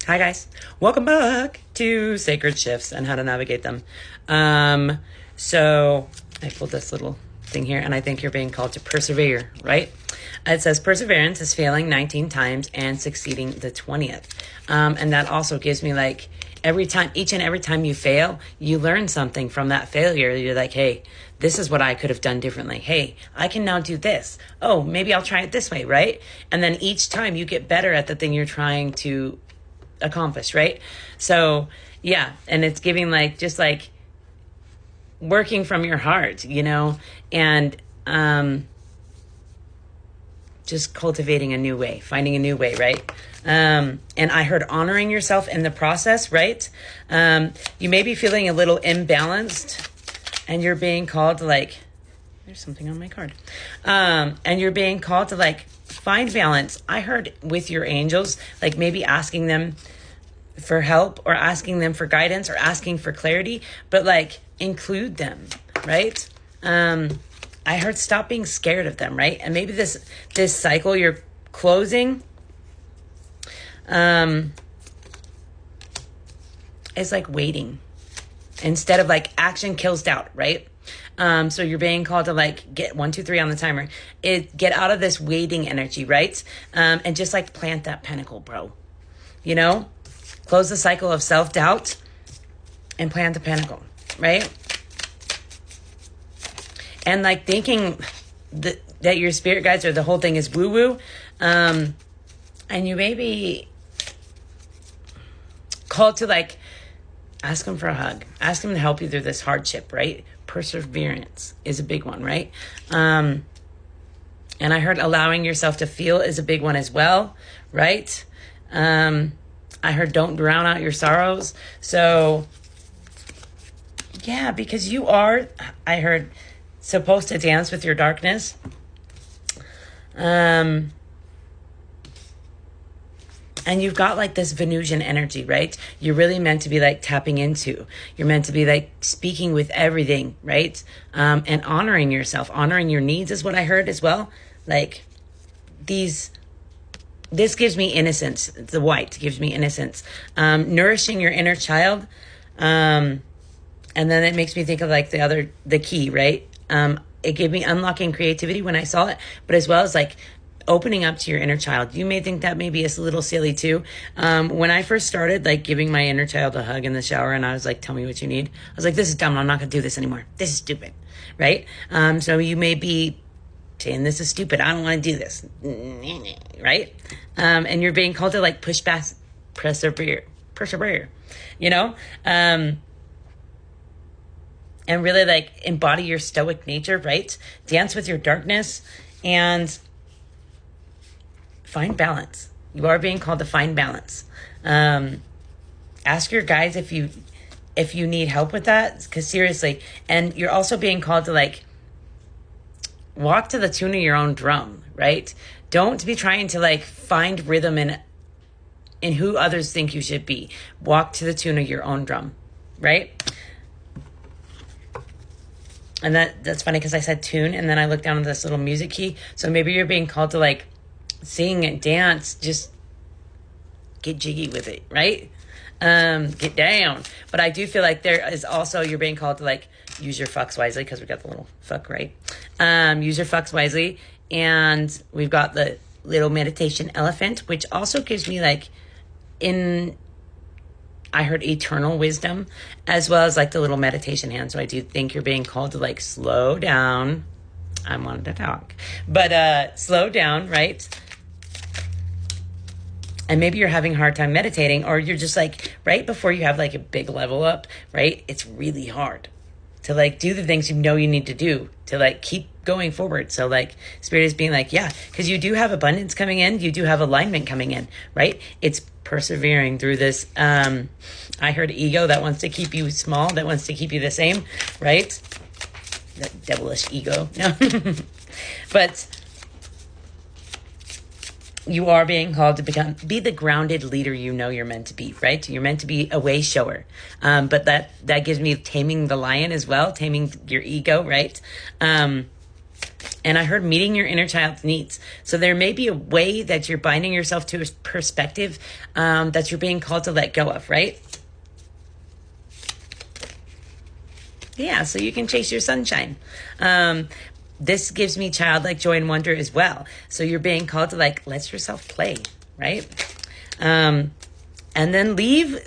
Hi guys, welcome back to Sacred Shifts and how to navigate them. So I pulled this little thing here and I think you're being called to persevere, right? It says perseverance is failing 19 times and succeeding the 20th. And that also gives me like each and every time you fail, you learn something from that failure. You're like, hey, this is what I could have done differently. Hey, I can now do this. Oh, maybe I'll try it this way, right? And then each time you get better at the thing you're trying to accomplish, right? So yeah, and it's giving like just like working from your heart, and just cultivating a new way, finding a new way, right? And I heard honoring yourself in the process, right? You may be feeling a little imbalanced and you're being called to like, there's something on my card. And you're being called to like find balance. I heard with your angels, like maybe asking them for help or asking them for guidance or asking for clarity, but like include them, right? I heard stop being scared of them, right? And maybe this cycle you're closing is like waiting instead of like action kills doubt, right? So you're being called to like get 1, 2, 3 on the timer. Get out of this waiting energy, right? And just like plant that pentacle, bro. Close the cycle of self-doubt and plant the pentacle, right? And like thinking that your spirit guides or the whole thing is woo-woo. And you may be called to like ask them for a hug. Ask them to help you through this hardship, right? Perseverance is a big one, right? And I heard allowing yourself to feel is a big one as well, right? I heard don't drown out your sorrows. So yeah, because you are, I heard, supposed to dance with your darkness. And you've got like this Venusian energy, right? You're really meant to be like tapping into. You're meant to be like speaking with everything, right? And honoring yourself, honoring your needs is what I heard as well. Like this gives me innocence. The white gives me innocence. Nourishing your inner child. And then it makes me think of like the key, right? It gave me unlocking creativity when I saw it, but as well as like opening up to your inner child. You may think that maybe is a little silly too. When I first started like giving my inner child a hug in the shower and I was like, tell me what you need. I was like, this is dumb. I'm not going to do this anymore. This is stupid. Right. So you may be saying this is stupid. I don't want to do this. Right. And you're being called to like push back, persevere, and really like embody your stoic nature, right? Dance with your darkness and find balance. You are being called to find balance. Ask your guides if you need help with that, because seriously, and you're also being called to like walk to the tune of your own drum, right? Don't be trying to like find rhythm in who others think you should be. Walk to the tune of your own drum, right? And that's funny because I said tune and then I looked down at this little music key. So maybe you're being called to like sing and dance, just get jiggy with it, right? Get down. But I do feel like there is also, you're being called to like use your fucks wisely, because we got the little fuck, right? Use your fucks wisely. And we've got the little meditation elephant, which also gives me like I heard eternal wisdom, as well as like the little meditation hand. So I do think you're being called to like slow down. I wanted to talk, but slow down, right? And maybe you're having a hard time meditating, or you're just like right before you have like a big level up, right? It's really hard to like do the things you know you need to do to like keep going forward. So like spirit is being like, yeah, because you do have abundance coming in, you do have alignment coming in, right? It's persevering through this. I heard ego that wants to keep you small, that wants to keep you the same, right? That devilish ego. No. But you are being called to be the grounded leader you know you're meant to be, right? You're meant to be a way shower. But that gives me taming the lion as well, taming your ego, right? And And I heard meeting your inner child's needs. So there may be a way that you're binding yourself to a perspective that you're being called to let go of, right? Yeah, so you can chase your sunshine. This gives me childlike joy and wonder as well. So you're being called to like, let yourself play, right? And then leave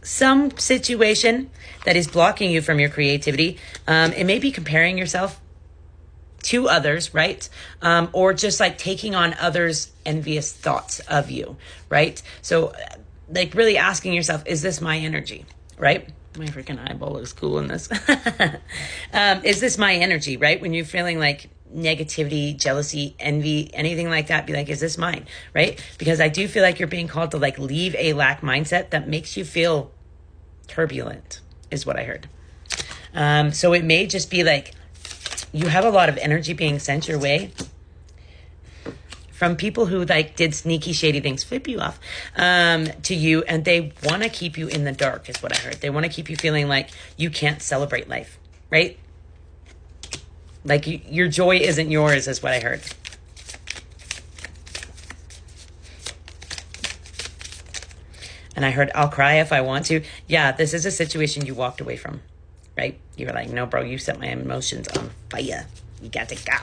some situation that is blocking you from your creativity. It may be comparing yourself to others, right? Or just like taking on others' envious thoughts of you, right? So like really asking yourself, is this my energy, right? My freaking eyeball looks cool in this. Is this my energy, right? When you're feeling like negativity, jealousy, envy, anything like that, be like, is this mine, right? Because I do feel like you're being called to like leave a lack mindset that makes you feel turbulent, is what I heard. So it may just be like you have a lot of energy being sent your way from people who like did sneaky, shady things, flip you off to you, and they want to keep you in the dark, is what I heard. They want to keep you feeling like you can't celebrate life, right? Like your joy isn't yours, is what I heard. And I heard, I'll cry if I want to. Yeah, this is a situation you walked away from, right? You were like, no, bro, you set my emotions on fire. You got to go.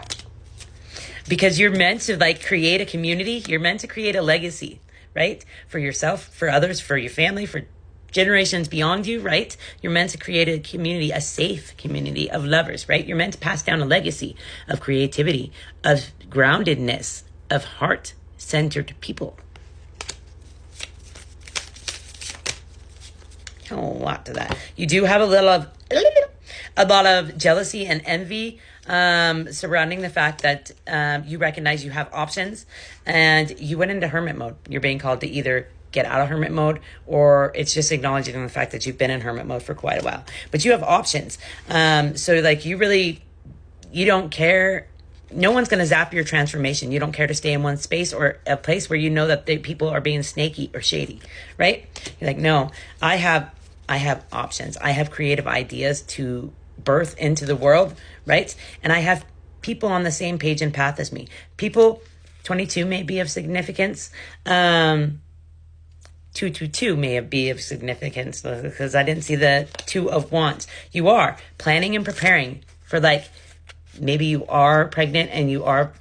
Because you're meant to like create a community. You're meant to create a legacy, right? For yourself, for others, for your family, for generations beyond you, right? You're meant to create a community, a safe community of lovers, right? You're meant to pass down a legacy of creativity, of groundedness, of heart-centered people. A lot to that. You do have a lot of jealousy and envy surrounding the fact that you recognize you have options, and you went into hermit mode. You're being called to either get out of hermit mode, or it's just acknowledging the fact that you've been in hermit mode for quite a while, but you have options. So like you don't care. No one's going to zap your transformation. You don't care to stay in one space or a place where you know that people are being snaky or shady, right? You're like, no, I have options. I have creative ideas to birth into the world, right? And I have people on the same page and path as me. People, 22 may be of significance. 222 may be of significance because I didn't see the 2 of wands. You are planning and preparing for like, maybe you are pregnant and you are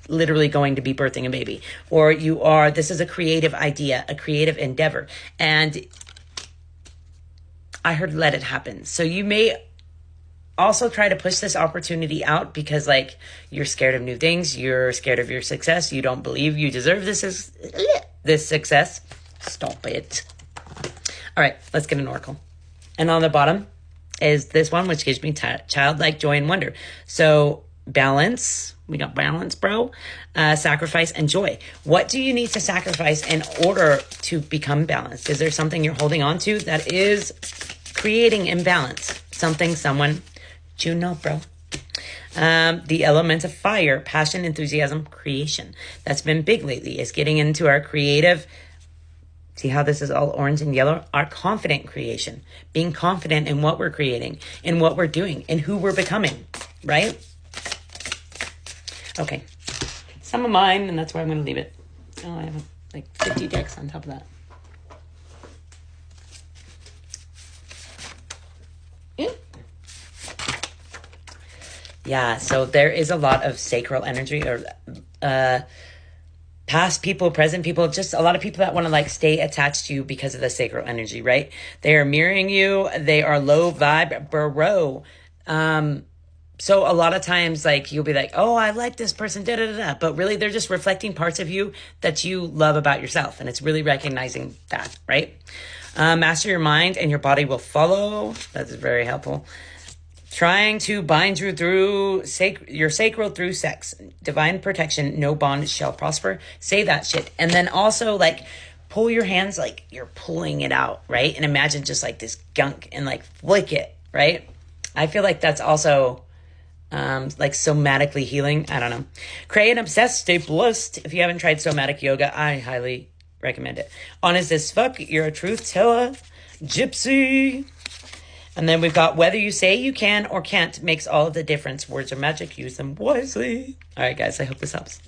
literally going to be birthing a baby, or this is a creative idea, a creative endeavor. And I heard let it happen. So you may also try to push this opportunity out because like you're scared of new things. You're scared of your success. You don't believe you deserve this success. Stop it. All right, let's get an oracle. And on the bottom is this one, which gives me childlike joy and wonder. So balance. We got balance, bro. Sacrifice and joy. What do you need to sacrifice in order to become balanced? Is there something you're holding on to that is creating imbalance? Something, someone, you know, bro. The element of fire, passion, enthusiasm, creation. That's been big lately, is getting into our creative. See how this is all orange and yellow? Our confident creation. Being confident in what we're creating, in what we're doing, in who we're becoming, right? Okay. Some of mine, and that's where I'm going to leave it. Oh, I have like 50 decks on top of that. Yeah, so there is a lot of sacral energy or past people, present people, just a lot of people that want to like stay attached to you because of the sacral energy, right? They are mirroring you. They are low vibe, bro. So a lot of times like you'll be like, oh, I like this person, da, da, da, da. But really they're just reflecting parts of you that you love about yourself. And it's really recognizing that, right? Master your mind and your body will follow. That's very helpful. Trying to bind you through your sacral through sex. Divine protection, no bond shall prosper. Say that shit. And then also like pull your hands like you're pulling it out, right? And imagine just like this gunk and like flick it, right? I feel like that's also like somatically healing. I don't know. Create and obsess, stay blessed. If you haven't tried somatic yoga, I highly recommend it. Honest as fuck, you're a truth teller. Gypsy. And then we've got whether you say you can or can't makes all of the difference. Words are magic. Use them wisely. All right, guys, I hope this helps.